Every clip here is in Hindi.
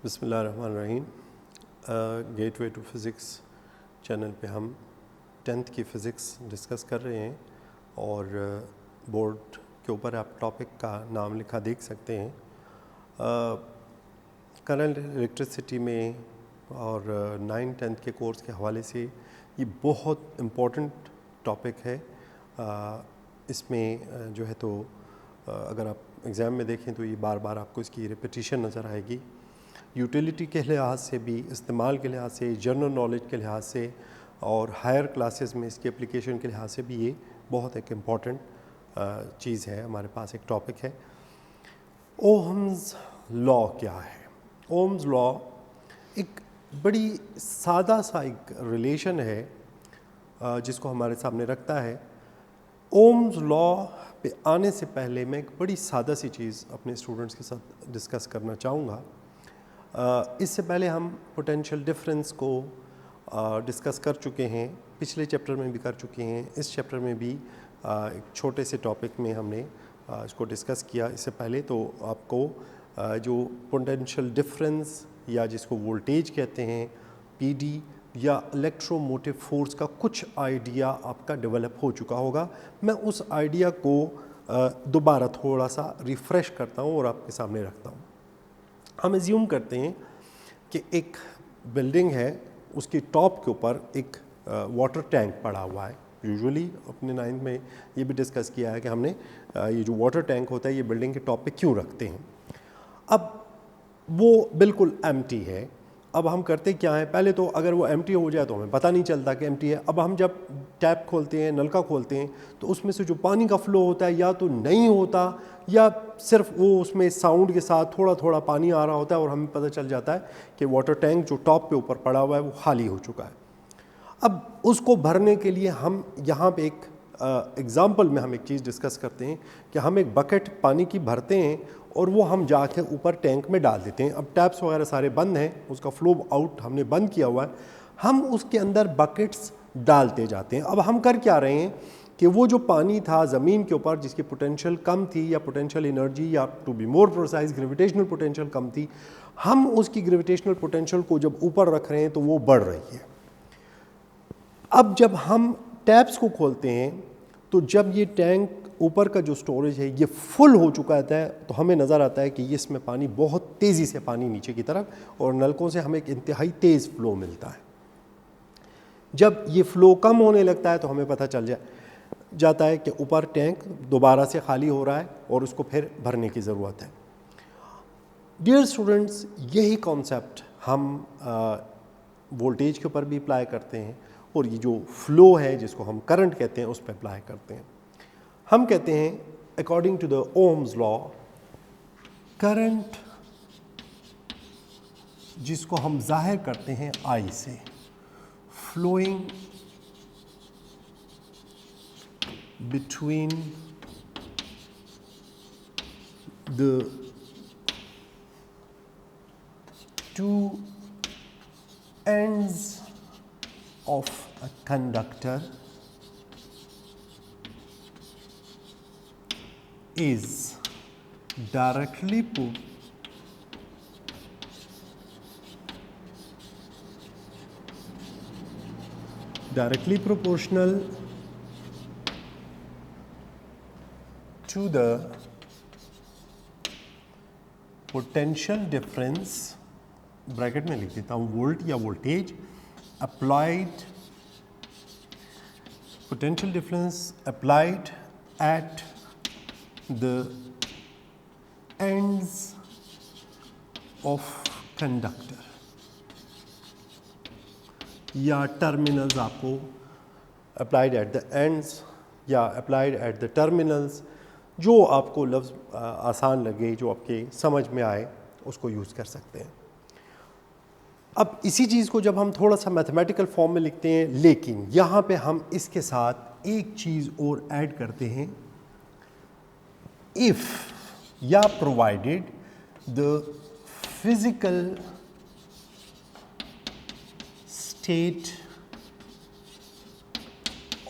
बिस्मिल्लाहिर्रहमानिर्रहीम। गेटवे टू फ़िज़िक्स चैनल पे हम 10th की फ़िज़िक्स डिस्कस कर रहे हैं और बोर्ड के ऊपर आप टॉपिक का नाम लिखा देख सकते हैं। करंट इलेक्ट्रिसिटी में और 9th-10th के कोर्स के हवाले से ये बहुत इम्पोर्टेंट टॉपिक है। इसमें जो है तो अगर आप एग्ज़ाम में देखें तो ये बार बार आपको इसकी रिपीटिशन नज़र आएगी। यूटिलिटी के लिहाज से भी, इस्तेमाल के लिहाज से, जनरल नॉलेज के लिहाज से और हायर क्लासेस में इसके एप्लीकेशन के लिहाज से भी ये बहुत एक इम्पॉर्टेंट चीज़ है। हमारे पास एक टॉपिक है, ओहम्स लॉ क्या है। ओहम्स लॉ एक बड़ी सादा सा एक रिलेशन है जिसको हमारे सामने रखता है। ओहम्स लॉ पे आने से पहले मैं एक बड़ी सादा सी चीज़ अपने स्टूडेंट्स के साथ डिस्कस करना चाहूँगा। इससे पहले हम पोटेंशियल डिफरेंस को डिस्कस कर चुके हैं, पिछले चैप्टर में भी कर चुके हैं। इस चैप्टर में भी एक छोटे से टॉपिक में हमने इसको डिस्कस किया। इससे पहले तो आपको जो पोटेंशियल डिफरेंस या जिसको वोल्टेज कहते हैं, पीडी या इलेक्ट्रोमोटिव फोर्स का कुछ आइडिया आपका डेवलप हो चुका होगा। मैं उस आइडिया को दोबारा थोड़ा सा रिफ़्रेश करता हूँ और आपके सामने रखता हूँ। हम एज्यूम करते हैं कि एक बिल्डिंग है, उसकी टॉप के ऊपर एक वाटर टैंक पड़ा हुआ है। यूजुअली अपने 9th में ये भी डिस्कस किया है कि हमने ये जो वाटर टैंक होता है ये बिल्डिंग के टॉप पे क्यों रखते हैं। अब वो बिल्कुल एम्प्टी है। अब हम करते क्या हैं, पहले तो अगर वो एम्प्टी हो जाए तो हमें पता नहीं चलता कि एम्प्टी है। अब हम जब टैप खोलते हैं, नलका खोलते हैं, तो उसमें से जो पानी का फ्लो होता है या तो नहीं होता या सिर्फ वो उसमें साउंड के साथ थोड़ा थोड़ा पानी आ रहा होता है और हमें पता चल जाता है कि वाटर टैंक जो टॉप पे ऊपर पड़ा हुआ है वो खाली हो चुका है। अब उसको भरने के लिए हम यहाँ पे एक एग्ज़ाम्पल में हम एक चीज़ डिस्कस करते हैं कि हम एक बकेट पानी की भरते हैं और वो हम जाके ऊपर टैंक में डाल देते हैं। अब टैप्स वगैरह सारे बंद हैं, उसका फ्लो आउट हमने बंद किया हुआ है। हम उसके अंदर बकेट्स डालते जाते हैं। अब हम कर क्या रहे हैं कि वो जो पानी था ज़मीन के ऊपर जिसकी पोटेंशियल कम थी या पोटेंशियल एनर्जी या to be more precise gravitational potential कम थी, हम उसकी ग्रेविटेशनल पोटेंशियल को जब ऊपर रख रहे हैं तो वो बढ़ रही है। अब जब हम टैप्स को खोलते हैं तो जब ये टैंक ऊपर का जो स्टोरेज है ये फुल हो चुका होता है तो हमें नज़र आता है कि ये इसमें पानी बहुत तेज़ी से पानी नीचे की तरफ और नलकों से हमें एक इंतहाई तेज़ फ्लो मिलता है। जब ये फ़्लो कम होने लगता है तो हमें पता चल जाता है कि ऊपर टैंक दोबारा से खाली हो रहा है और उसको फिर भरने की ज़रूरत है। डियर स्टूडेंट्स, यही कॉन्सेप्ट हम वोल्टेज के ऊपर भी अप्लाई करते हैं और ये जो फ़्लो है जिसको हम करंट कहते हैं उस पर अप्लाई करते हैं। हम कहते हैं according to the Ohm's law, current जिसको हम जाहिर करते हैं आई से, flowing between the two ends of a conductor is directly proportional to the potential difference, bracket में लिख देता हूँ, वोल्ट या voltage applied, potential difference applied at the ends of conductor, या टर्मिनल्स आपको अप्लाइड एट द एंड्स या अप्लाइड एट द टर्मिनल्स, जो आपको लफ्ज़ आसान लगे, जो आपके समझ में आए उसको यूज़ कर सकते हैं। अब इसी चीज़ को जब हम थोड़ा सा मैथमेटिकल फॉर्म में लिखते हैं, लेकिन यहाँ पे हम इसके साथ एक चीज़ और ऐड करते हैं, इफ़ या provided the physical state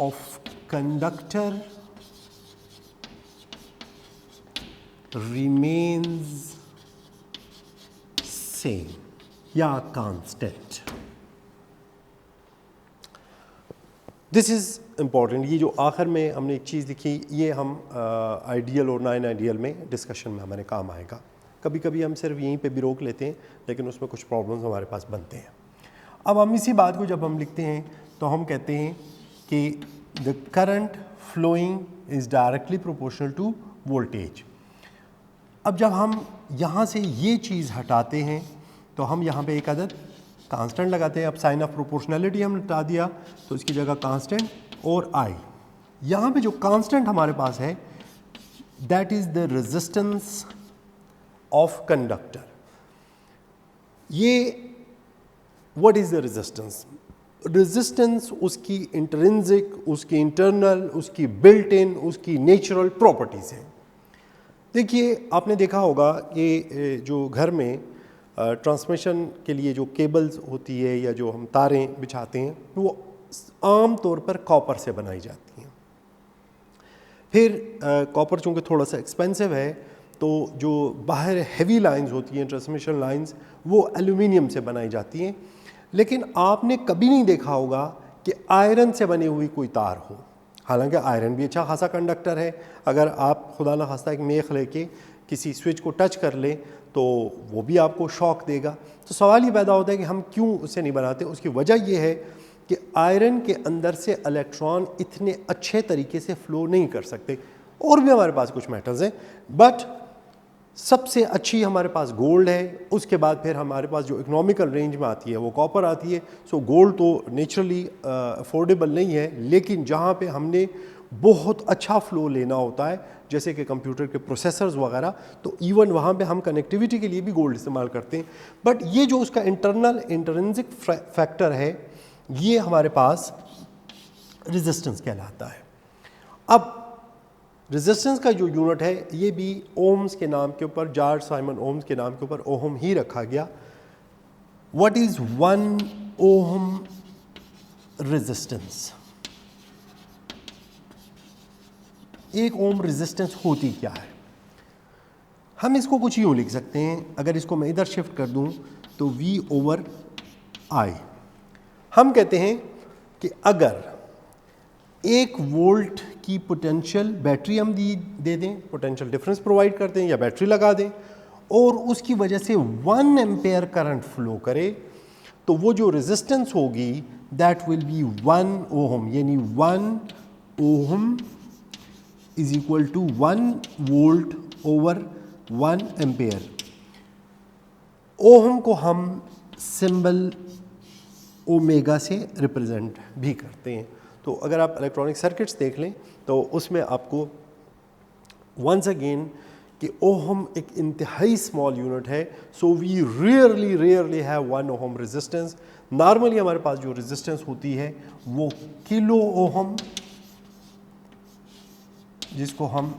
of conductor remains same या कांस्टेंट। This is important. ये जो आखिर में हमने एक चीज़ लिखी, ये हम आइडियल और नॉन आइडियल में डिस्कशन में हमारे काम आएगा। कभी कभी हम सिर्फ यहीं पे भी रोक लेते हैं, लेकिन उसमें कुछ प्रॉब्लम्स हमारे पास बनते हैं। अब हम इसी बात को जब हम लिखते हैं तो हम कहते हैं कि the current flowing is directly proportional to voltage. अब जब हम यहाँ से ये चीज़ हटाते हैं तो हम यहाँ पे एक अदद कांस्टेंट लगाते हैं। अब साइन ऑफ प्रोपोर्शनैलिटी हमने हटा दिया तो इसकी जगह कांस्टेंट और आई। यहाँ पे जो कांस्टेंट हमारे पास है that is the resistance of conductor. ये what is the resistance? Resistance उसकी इंट्रिंसिक, उसकी इंटरनल, उसकी बिल्ट इन, उसकी नेचुरल प्रॉपर्टीज़ हैं। देखिए, आपने देखा होगा कि जो घर में ट्रांसमिशन के लिए जो केबल्स होती है या जो हम तारें बिछाते हैं वो आम तौर पर कॉपर से बनाई जाती हैं। फिर कॉपर चूँकि थोड़ा सा एक्सपेंसिव है तो जो बाहर हैवी लाइंस होती हैं, ट्रांसमिशन लाइंस, वो एल्यूमिनियम से बनाई जाती हैं। लेकिन आपने कभी नहीं देखा होगा कि आयरन से बनी हुई कोई तार हो। हालांकि आयरन भी अच्छा खासा कंडक्टर है। अगर आप खुदा न खास्ता एक मेख लेके किसी स्विच को टच कर लें तो वो भी आपको शॉक देगा। तो सवाल ये पैदा होता है कि हम क्यों उसे नहीं बनाते। उसकी वजह ये है कि आयरन के अंदर से इलेक्ट्रॉन इतने अच्छे तरीके से फ़्लो नहीं कर सकते। और भी हमारे पास कुछ मेटल्स हैं, बट सबसे अच्छी हमारे पास गोल्ड है। उसके बाद फिर हमारे पास जो इकोनॉमिकल रेंज में आती है वो कॉपर आती है। सो गोल्ड तो नेचुरली अफोर्डेबल नहीं है, लेकिन जहाँ पे हमने बहुत अच्छा फ़्लो लेना होता है जैसे कि कंप्यूटर के प्रोसेसर्स वगैरह, तो इवन वहाँ पे हम कनेक्टिविटी के लिए भी गोल्ड इस्तेमाल करते हैं। बट ये जो उसका इंटरनल इंट्रिंसिक फैक्टर है ये हमारे पास रेजिस्टेंस कहलाता है। अब रेजिस्टेंस का जो यूनिट है ये भी ओम्स के नाम के ऊपर, जॉर्ज साइमन ओम्स के नाम के ऊपर ओहम ही रखा गया। What is 1 ohm resistance? एक ओम रेजिस्टेंस होती क्या है? हम इसको कुछ यूँ लिख सकते हैं। अगर इसको मैं इधर शिफ्ट कर दूं तो V/I। हम कहते हैं कि अगर 1 वोल्ट की पोटेंशियल बैटरी हम दे दें, पोटेंशियल डिफरेंस प्रोवाइड कर दें या बैटरी लगा दें, और उसकी वजह से 1 एम्पेयर करंट फ्लो करे, तो वो जो रेजिस्टेंस होगी दैट विल बी 1 ओहम। यानी 1 ohm is equal to 1 volt over 1 ampere. Ohm को हम सिंबल ओमेगा से रिप्रेजेंट भी करते हैं। तो अगर आप इलेक्ट्रॉनिक सर्किट्स देख लें तो उसमें आपको वंस अगेन कि ओहम एक इंतहाई स्मॉल यूनिट है। So we rarely have 1 ohm resistance. Normally हमारे पास जो रेजिस्टेंस होती है वो किलो ओहम, जिसको हम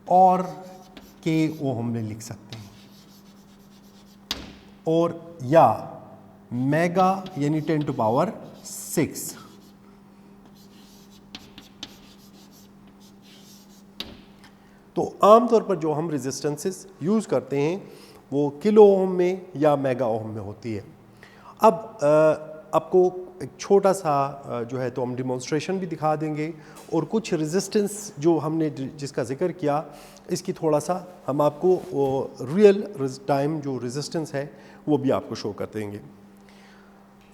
और के ओहम में लिख सकते हैं, और या मेगा यानी 10⁶। तो आमतौर पर जो हम रेजिस्टेंसेस यूज़ करते हैं वो किलो ओहम में या मेगा ओहम में होती है। अब आपको एक छोटा सा जो है तो हम डिमॉन्स्ट्रेशन भी दिखा देंगे, और कुछ रेजिस्टेंस जो हमने जिसका जिक्र किया इसकी थोड़ा सा हम आपको रियल टाइम जो रेजिस्टेंस है वो भी आपको शो कर देंगे।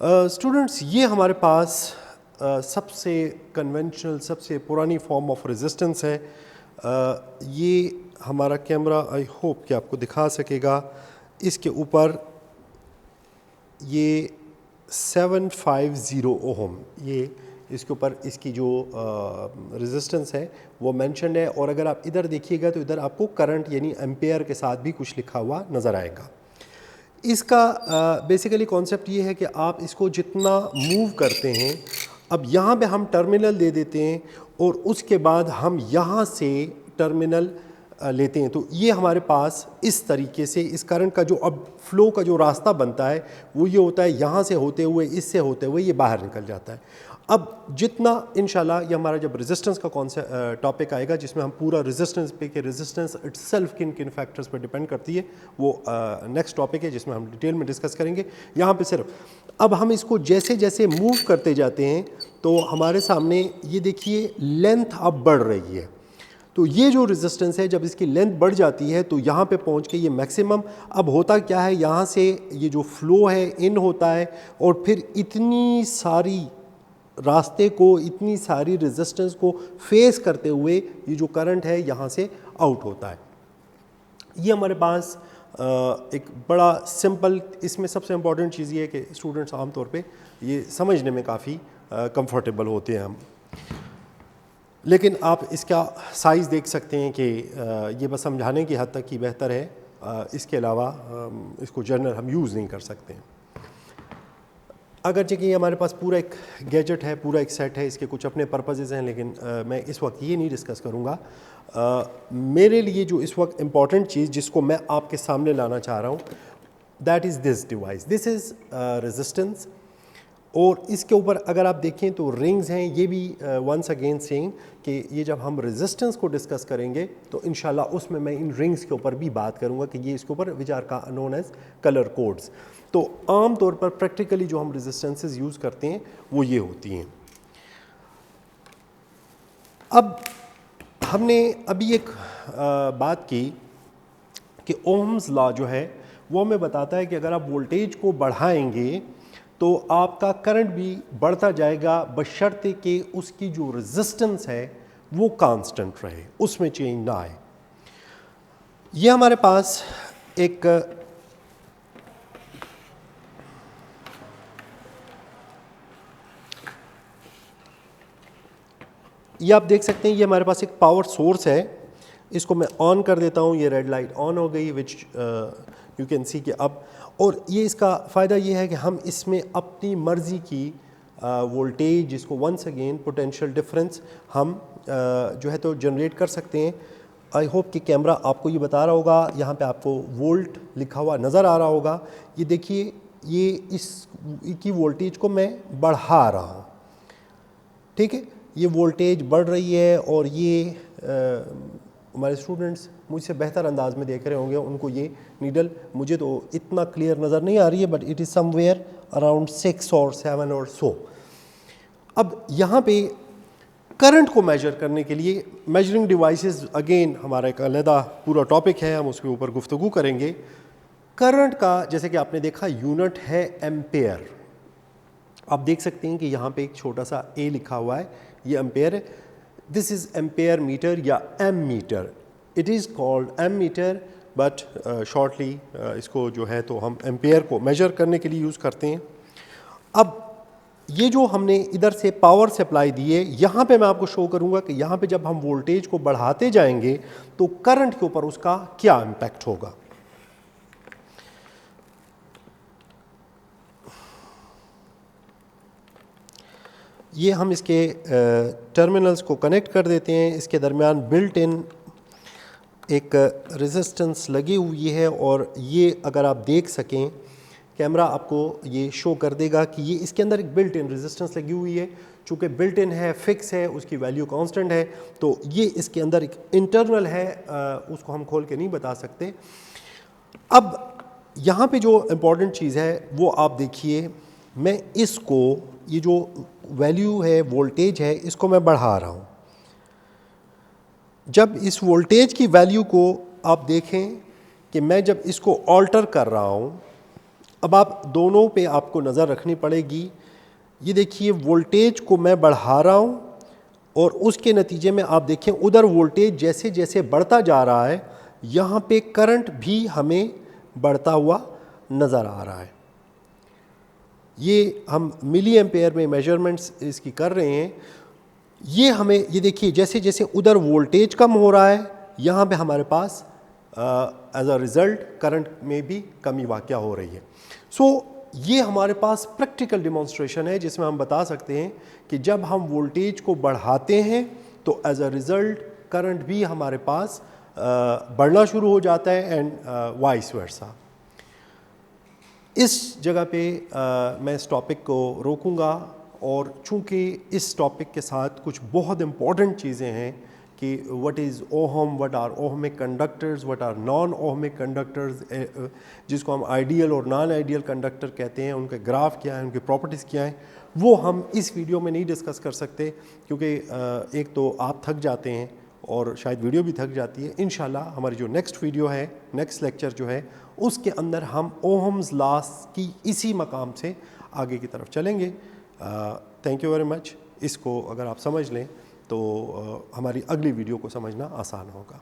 स्टूडेंट्स, ये हमारे पास सबसे कन्वेंशनल, सबसे पुरानी फॉर्म ऑफ रेजिस्टेंस है। ये हमारा कैमरा आई होप कि आपको दिखा सकेगा। इसके ऊपर ये 750 ओहम, ये इसके ऊपर इसकी जो रेजिस्टेंस है वो मेंशन्ड है। और अगर आप इधर देखिएगा तो इधर आपको करंट यानी एम्पेयर के साथ भी कुछ लिखा हुआ नज़र आएगा। इसका बेसिकली कॉन्सेप्ट ये है कि आप इसको जितना मूव करते हैं, अब यहाँ पे हम टर्मिनल दे देते हैं और उसके बाद हम यहाँ से टर्मिनल लेते हैं, तो ये हमारे पास इस तरीके से इस करंट का जो अब फ्लो का जो रास्ता बनता है वो ये होता है, यहाँ से होते हुए इससे होते हुए ये बाहर निकल जाता है। अब जितना इंशाल्लाह ये हमारा जब रेजिस्टेंस का कॉन्सेप्ट टॉपिक आएगा, जिसमें हम पूरा रेजिस्टेंस पे कि रेजिस्टेंस इटसेल्फ किन किन फैक्टर्स पर डिपेंड करती है, वो नेक्स्ट टॉपिक है जिसमें हम डिटेल में डिस्कस करेंगे। यहाँ पे सिर्फ अब हम इसको जैसे जैसे मूव करते जाते हैं तो हमारे सामने ये देखिए लेंथ अब बढ़ रही है। तो ये जो रेजिस्टेंस है जब इसकी लेंथ बढ़ जाती है तो यहाँ पे पहुँच के ये मैक्सिमम, अब होता क्या है, यहाँ से ये जो फ्लो है इन होता है और फिर इतनी सारी रास्ते को, इतनी सारी रेजिस्टेंस को फेस करते हुए ये जो करंट है यहाँ से आउट होता है। ये हमारे पास एक बड़ा सिंपल, इसमें सबसे इम्पॉर्टेंट चीज़ ये है कि स्टूडेंट्स आमतौर पे ये समझने में काफ़ी कंफर्टेबल होते हैं हम, लेकिन आप इसका साइज़ देख सकते हैं कि ये बस समझाने की हद तक ही बेहतर है, इसके अलावा इसको जनरल हम यूज़ नहीं कर सकते हैं। अगर कि ये हमारे पास पूरा एक गैजेट है, पूरा एक सेट है, इसके कुछ अपने पर्पसेस हैं, लेकिन मैं इस वक्त ये नहीं डिस्कस करूँगा। मेरे लिए जो इस वक्त इम्पॉर्टेंट चीज़ जिसको मैं आपके सामने लाना चाह रहा हूँ, that is this device. This is resistance, और इसके ऊपर अगर आप देखें तो रिंग्स हैं। ये भी वंस अगेन सेइंग कि ये जब हम रेजिस्टेंस को डिस्कस करेंगे तो इंशाल्लाह उसमें मैं इन रिंग्स के ऊपर भी बात करूँगा कि ये इसके ऊपर विच आर का नोन एज कलर कोड्स। तो आम तौर पर प्रैक्टिकली जो हम रेजिस्टेंसेस यूज़ करते हैं वो ये होती हैं। अब हमने अभी एक बात की कि ओम्स लॉ जो है वो हमें बताता है कि अगर आप वोल्टेज को बढ़ाएंगे तो आपका करंट भी बढ़ता जाएगा, बशर्ते कि उसकी जो रेजिस्टेंस है वो कांस्टेंट रहे, उसमें चेंज ना आए। ये हमारे पास एक ये आप देख सकते हैं, ये हमारे पास एक पावर सोर्स है। इसको मैं ऑन कर देता हूँ, ये रेड लाइट ऑन हो गई, विच यू कैन सी कि अब, और ये इसका फ़ायदा ये है कि हम इसमें अपनी मर्ज़ी की वोल्टेज, जिसको वंस अगेन पोटेंशियल डिफरेंस, हम जो है तो जनरेट कर सकते हैं। आई होप कि कैमरा आपको ये बता रहा होगा, यहाँ पे आपको वोल्ट लिखा हुआ नज़र आ रहा होगा। ये देखिए, ये इसकी वोल्टेज को मैं बढ़ा रहा हूँ, ठीक है, ये वोल्टेज बढ़ रही है। और ये हमारे स्टूडेंट्स मुझसे बेहतर अंदाज में देख रहे होंगे, उनको ये नीडल, मुझे तो इतना क्लियर नज़र नहीं आ रही है, but it is somewhere around 6 और 7 और सो। अब यहाँ पे करंट को मेजर करने के लिए मेजरिंग डिवाइसेस, अगेन हमारा एक अलग पूरा टॉपिक है, हम उसके ऊपर गुफ्तगू करेंगे। करंट का जैसे कि आपने देखा यूनिट है एम्पेयर। आप देख सकते हैं कि यहाँ पे एक छोटा सा ए लिखा हुआ है, ये एम्पेयर है। दिस इज़ एम्पेयर मीटर या ammeter. It is called ammeter, but shortly इसको जो है तो हम एम्पेयर को मेजर करने के लिए यूज़ करते हैं। अब ये जो हमने इधर से पावर सप्लाई दी है, यहाँ पे मैं आपको शो करूँगा कि यहाँ पे जब हम वोल्टेज को बढ़ाते जाएंगे तो करंट के ऊपर उसका क्या इम्पैक्ट होगा। ये हम इसके टर्मिनल्स को कनेक्ट कर देते हैं। इसके दरमियान बिल्ट इन एक रेजिस्टेंस लगी हुई है, और ये अगर आप देख सकें, कैमरा आपको ये शो कर देगा कि ये इसके अंदर एक बिल्ट इन रेजिस्टेंस लगी हुई है। चूँकि बिल्ट इन है, फिक्स है, उसकी वैल्यू कांस्टेंट है, तो ये इसके अंदर एक इंटरनल है, उसको हम खोल के नहीं बता सकते। अब यहाँ पे जो इम्पॉर्टेंट चीज़ है वो आप देखिए, मैं इसको, ये जो वैल्यू है, वोल्टेज है, इसको मैं बढ़ा रहा हूँ। जब इस वोल्टेज की वैल्यू को आप देखें कि मैं जब इसको ऑल्टर कर रहा हूँ, अब आप दोनों पे आपको नज़र रखनी पड़ेगी। ये देखिए, वोल्टेज को मैं बढ़ा रहा हूँ और उसके नतीजे में आप देखें उधर वोल्टेज जैसे जैसे बढ़ता जा रहा है, यहाँ पे करंट भी हमें बढ़ता हुआ नज़र आ रहा है। ये हम मिली एम्पेयर में मेजरमेंट्स इसकी कर रहे हैं। ये हमें, ये देखिए, जैसे जैसे उधर वोल्टेज कम हो रहा है, यहाँ पे हमारे पास एज अ रिज़ल्ट करंट में भी कमी वाक़या हो रही है। सो ये हमारे पास प्रैक्टिकल डिमॉन्स्ट्रेशन है जिसमें हम बता सकते हैं कि जब हम वोल्टेज को बढ़ाते हैं तो एज अ रिज़ल्ट करंट भी हमारे पास बढ़ना शुरू हो जाता है, एंड वाइस वर्सा। इस जगह पे मैं इस टॉपिक को रोकूंगा और चूँकि इस टॉपिक के साथ कुछ बहुत इम्पॉर्टेंट चीज़ें हैं कि what is ohm, what are ohmic conductors, what are non ohmic conductors, जिसको हम आइडियल और नॉन आइडियल कंडक्टर कहते हैं, उनके ग्राफ क्या है, उनकी प्रॉपर्टीज़ क्या हैं, वो हम इस वीडियो में नहीं डिस्कस कर सकते क्योंकि एक तो आप थक जाते हैं और शायद वीडियो भी थक जाती है। इंशाल्लाह हमारी जो नेक्स्ट वीडियो है, नेक्स्ट लेक्चर जो है, उसके अंदर हम ओहम्स लॉस की इसी मकाम से आगे की तरफ चलेंगे। Thank you very much. इसको अगर आप समझ लें तो हमारी अगली वीडियो को समझना आसान होगा।